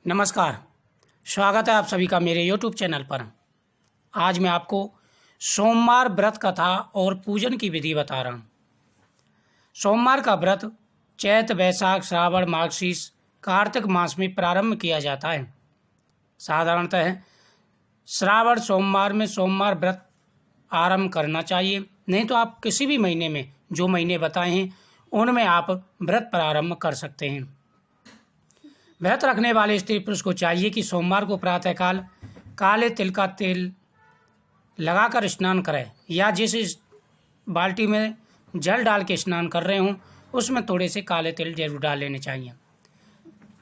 नमस्कार, स्वागत है आप सभी का मेरे YouTube चैनल पर। आज मैं आपको सोमवार व्रत कथा और पूजन की विधि बता रहा हूँ। सोमवार का व्रत चैत, वैशाख, श्रावण, मार्गशीर्ष, कार्तिक मास में प्रारंभ किया जाता है। साधारणतः श्रावण सोमवार में सोमवार व्रत आरंभ करना चाहिए, नहीं तो आप किसी भी महीने में, जो महीने बताए हैं उनमें आप व्रत प्रारंभ कर सकते हैं। व्रत रखने वाले स्त्री पुरुष को चाहिए कि सोमवार को प्रातःकाल काले तिल का तेल लगाकर स्नान करें, या जिस बाल्टी में जल डाल के स्नान कर रहे हों उसमें थोड़े से काले तिल जरूर डाल लेने चाहिए।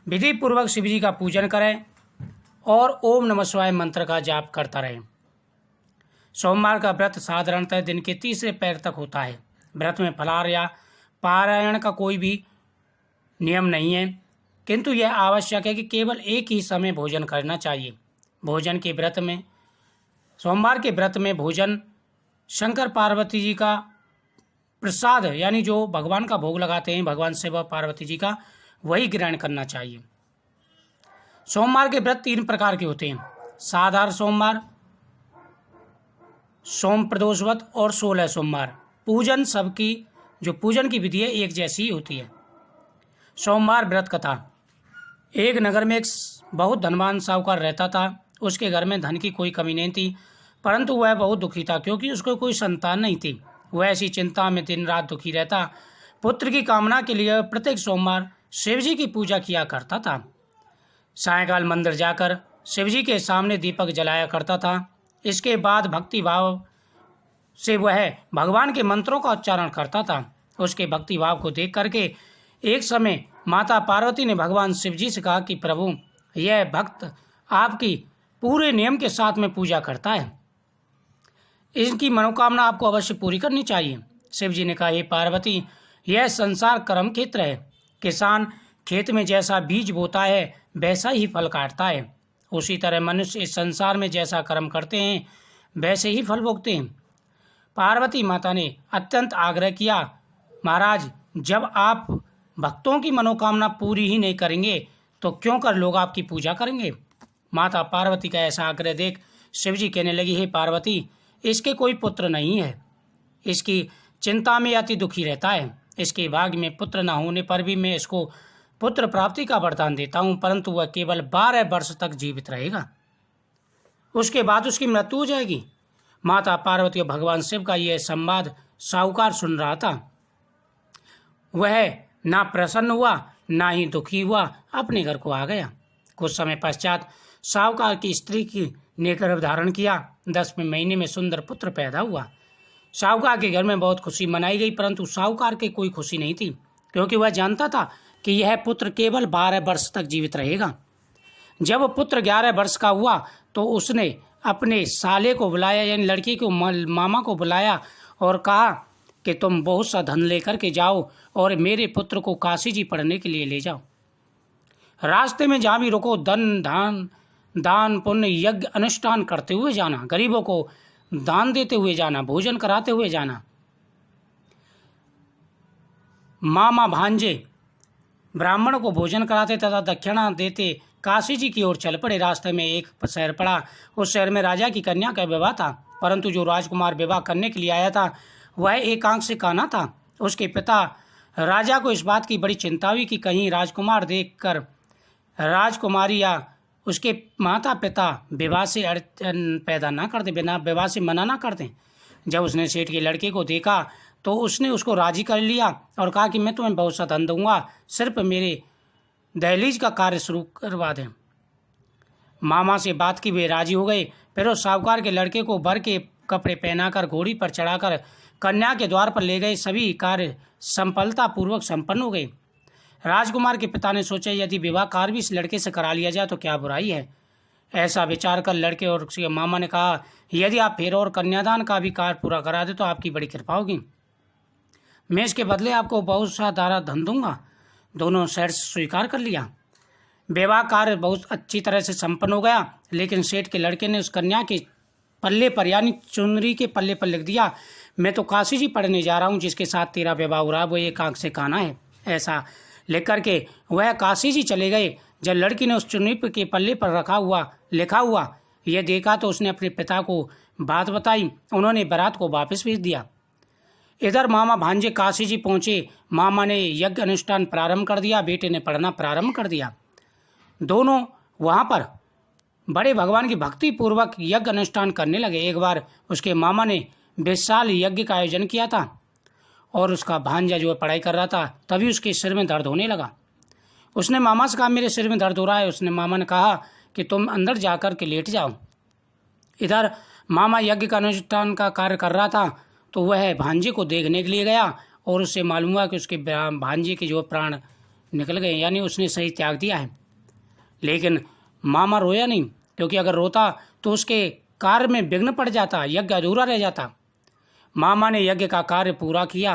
विधि पूर्वक शिव जी का पूजन करें और ओम नमः शिवाय मंत्र का जाप करता रहें। सोमवार का व्रत साधारणतः दिन के तीसरे पैर तक होता है। व्रत में फलाहार या पारायण का कोई भी नियम नहीं है, किंतु यह आवश्यक है कि केवल एक ही समय भोजन करना चाहिए। भोजन के व्रत में, सोमवार के व्रत में भोजन शंकर पार्वती जी का प्रसाद, यानी जो भगवान का भोग लगाते हैं भगवान शिव और पार्वती जी का, वही ग्रहण करना चाहिए। सोमवार के व्रत 3 प्रकार के होते हैं: साधारण सोमवार, सोम प्रदोष व्रत और 16 सोमवार। पूजन सबकी, जो पूजन की विधि है एक जैसी ही होती है। सोमवार व्रत कथा। एक नगर में एक बहुत धनवान साहूकार रहता था। उसके घर में धन की कोई कमी नहीं थी, परंतु वह बहुत दुखी था क्योंकि उसको कोई संतान नहीं थी। वह ऐसी चिंता में दिन रात दुखी रहता। पुत्र की कामना के लिए प्रत्येक सोमवार शिव जी की पूजा किया करता था। सायंकाल मंदिर जाकर शिव जी के सामने दीपक जलाया करता था। इसके बाद भक्ति भाव से वह भगवान के मंत्रों का उच्चारण करता था। उसके भक्ति भाव को देख करके एक समय माता पार्वती ने भगवान शिव जी से कहा कि प्रभु, यह भक्त आपकी पूरे नियम के साथ में पूजा करता है, इनकी मनोकामना आपको अवश्य पूरी करनी चाहिए। शिव जी ने कहा, हे पार्वती, यह संसार कर्म क्षेत्र है। किसान खेत में जैसा बीज बोता है वैसा ही फल काटता है। उसी तरह मनुष्य इस संसार में जैसा कर्म करते हैं वैसे ही फल भोगते हैं। पार्वती माता ने अत्यंत आग्रह किया, महाराज, जब आप भक्तों की मनोकामना पूरी ही नहीं करेंगे तो क्यों कर लोग आपकी पूजा करेंगे। माता पार्वती का ऐसा आग्रह देख शिव जी कहने लगी, हे पार्वती, इसके कोई पुत्र नहीं है। इसकी चिंता में अति दुखी रहता है। इसके भाग्य में पुत्र न होने पर भी मैं इसको पुत्र प्राप्ति का वरदान देता हूँ, परंतु वह केवल 12 वर्ष तक जीवित रहेगा, उसके बाद उसकी मृत्यु हो जाएगी। माता पार्वती और भगवान शिव का यह संवाद साहूकार सुन रहा था। वह ना प्रसन्न हुआ ना ही दुखी हुआ, अपने घर को आ गया। कुछ समय पश्चात साहूकार की स्त्री की ने गर्भ धारण किया। 10वें महीने में सुंदर पुत्र पैदा हुआ। साहूकार के घर में बहुत खुशी मनाई गई, परंतु साहूकार की कोई खुशी नहीं थी, क्योंकि वह जानता था कि यह पुत्र केवल 12 वर्ष तक जीवित रहेगा। जब पुत्र 11 वर्ष का हुआ तो उसने अपने साले को बुलाया, यानी लड़की को मामा को बुलाया और कहा कि तुम बहुत सा धन लेकर के जाओ और मेरे पुत्र को काशी जी पढ़ने के लिए ले जाओ। रास्ते में जहाँ भी रुको दान पुण्य यज्ञ अनुष्ठान करते हुए जाना, गरीबों को दान देते हुए जाना, भोजन कराते हुए जाना। मामा भांजे ब्राह्मण को भोजन कराते तथा दक्षिणा देते काशी जी की ओर चल पड़े। रास्ते में एक शहर पड़ा। उस शहर में राजा की कन्या का विवाह था, परंतु जो राजकुमार विवाह करने के लिए आया था वह एकांक से काना था। उसके पिता राजा को इस बात की बड़ी चिंता हुई कि कहीं राजकुमार देखकर राजकुमारी या उसके माता पिता विवाह से अड़चन पैदा ना कर दें, बिना विवाह से मना ना कर दें। जब उसने सेठ के लड़के को देखा तो उसने उसको राजी कर लिया और कहा कि मैं तुम्हें बहुत सा धन दूंगा, सिर्फ मेरे दहलीज का कार्य शुरू करवा दें। मामा से बात की, वे राजी हो गए। फिर उस साहूकार के लड़के को भर के कपड़े पहनाकर घोड़ी पर चढ़ाकर कन्या के द्वार पर ले गए। सभी कार्य संपन्नता पूर्वक संपन्न हो गए। राजकुमार के पिता ने सोचा, यदि विवाह कार्य भी इस लड़के से करा लिया जाए तो क्या बुराई है। ऐसा विचार कर लड़के और उसके मामा ने कहा, यदि आप फेर और कन्यादान का भी कार्य पूरा करा दे तो आपकी बड़ी कृपा होगी। मैं इसके बदले आपको बहुत सा दारा धन दूंगा। दोनों सेठ स्वीकार कर लिया। विवाह कार्य बहुत अच्छी तरह से संपन्न हो गया, लेकिन सेठ के लड़के ने उस कन्या के पल्ले पर, यानी चुनरी के पल्ले पर लिख दिया, मैं तो काशी जी पढ़ने जा रहा हूँ, जिसके साथ तेरा विवाह हो रहा है वो एक आंख से काना है। ऐसा लिख करके वह काशी जी चले गए। जब लड़की ने उस चुन्नी के पल्ले पर लिखा हुआ यह देखा तो उसने अपने पिता को बात बताई। उन्होंने बारात को वापस भेज दिया। इधर मामा भांजे काशी जी पहुंचे। मामा ने यज्ञ अनुष्ठान प्रारंभ कर दिया, बेटे ने पढ़ना प्रारंभ कर दिया। दोनों वहां पर बड़े भगवान की भक्ति पूर्वक यज्ञ अनुष्ठान करने लगे। एक बार उसके मामा ने विशाल यज्ञ का आयोजन किया था और उसका भांजा जो पढ़ाई कर रहा था, तभी उसके सिर में दर्द होने लगा। उसने मामा से कहा, मेरे सिर में दर्द हो रहा है। उसने मामा ने कहा कि तुम अंदर जाकर के लेट जाओ। इधर मामा यज्ञ का अनुष्ठान का कार्य कर रहा था तो वह भांजे को देखने के लिए गया और उससे मालूम हुआ कि उसके भांजे के जो प्राण निकल गए, यानी उसने सही त्याग दिया है। लेकिन मामा रोया नहीं, क्योंकि अगर रोता तो उसके कार्य में विघ्न पड़ जाता, यज्ञ अधूरा रह जाता। मामा ने यज्ञ का कार्य पूरा किया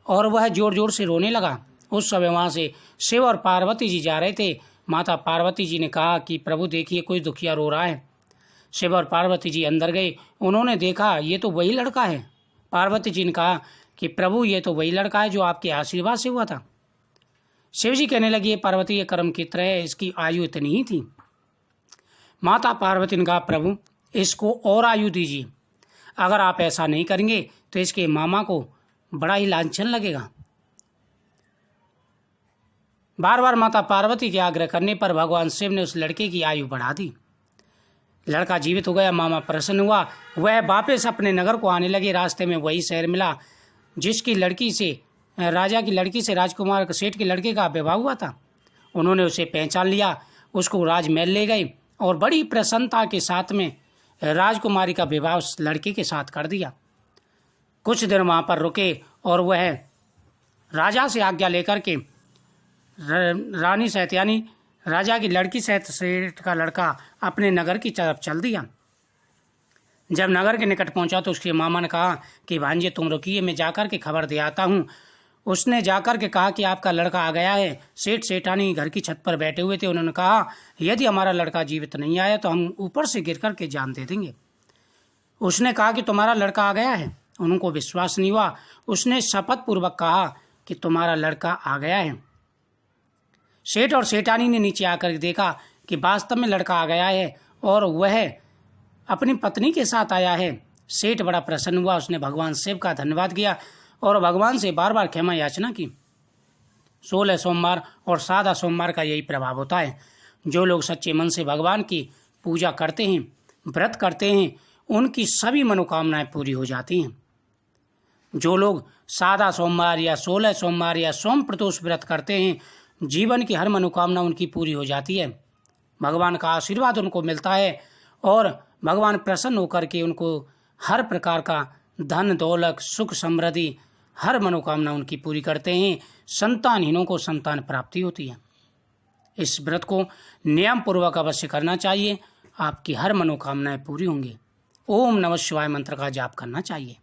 और वह जोर जोर से रोने लगा। उस समय वहाँ से शिव और पार्वती जी जा रहे थे। माता पार्वती जी ने कहा कि प्रभु देखिए, कोई दुखिया रो रहा है। शिव और पार्वती जी अंदर गए। उन्होंने देखा ये तो वही लड़का है। पार्वती जी ने कहा कि प्रभु ये तो वही लड़का है जो आपके आशीर्वाद से हुआ था। शिव जी कहने लगी, पार्वती ये कर्म की तरह है, इसकी आयु इतनी ही थी। माता पार्वती ने कहा, प्रभु इसको और आयु दीजिए। अगर आप ऐसा नहीं करेंगे तो इसके मामा को बड़ा ही लांछन लगेगा। बार बार माता पार्वती के आग्रह करने पर भगवान शिव ने उस लड़के की आयु बढ़ा दी। लड़का जीवित हो गया। मामा प्रसन्न हुआ। वह वापस अपने नगर को आने लगे। रास्ते में वही शहर मिला जिसकी लड़की से राजा की लड़की से राजकुमार सेठ के लड़के का विवाह हुआ था। उन्होंने उसे पहचान लिया, उसको राजमहल ले गए और बड़ी प्रसन्नता के साथ में राजकुमारी का विवाह उस लड़के के साथ कर दिया। कुछ दिन वहाँ पर रुके और वह राजा से आज्ञा लेकर के रानी सहित, यानी राजा की लड़की सहित सेठ का लड़का अपने नगर की तरफ चल दिया। जब नगर के निकट पहुंचा तो उसके मामा ने कहा कि भांजे तुम रुकिए, मैं जाकर के खबर दे आता हूँ। उसने जाकर के कहा कि आपका लड़का आ गया है। सेठ सेठानी घर की छत पर बैठे हुए थे। उन्होंने कहा, यदि हमारा लड़का जीवित नहीं आया तो हम ऊपर से गिर कर के जान दे देंगे। उसने कहा कि तुम्हारा लड़का आ गया है। उनको विश्वास नहीं हुआ। उसने शपथ पूर्वक कहा कि तुम्हारा लड़का आ गया है। सेठ और सेठानी ने नीचे आकर देखा कि वास्तव में लड़का आ गया है और वह अपनी पत्नी के साथ आया है। सेठ बड़ा प्रसन्न हुआ। उसने भगवान शिव का धन्यवाद किया और भगवान से बार बार क्षमा याचना की। 16 सोमवार और सादा सोमवार का यही प्रभाव होता है। जो लोग सच्चे मन से भगवान की पूजा करते हैं, व्रत करते हैं, उनकी सभी मनोकामनाएं पूरी हो जाती हैं। जो लोग सादा सोमवार या 16 सोमवार या सोम प्रदोष व्रत करते हैं, जीवन की हर मनोकामना उनकी पूरी हो जाती है। भगवान का आशीर्वाद उनको मिलता है और भगवान प्रसन्न होकर के उनको हर प्रकार का धन दौलत सुख समृद्धि हर मनोकामना उनकी पूरी करते हैं। संतानहीनों को संतान प्राप्ति होती है। इस व्रत को नियम पूर्वक अवश्य करना चाहिए। आपकी हर मनोकामनाएं पूरी होंगी। ओम नमः शिवाय मंत्र का जाप करना चाहिए।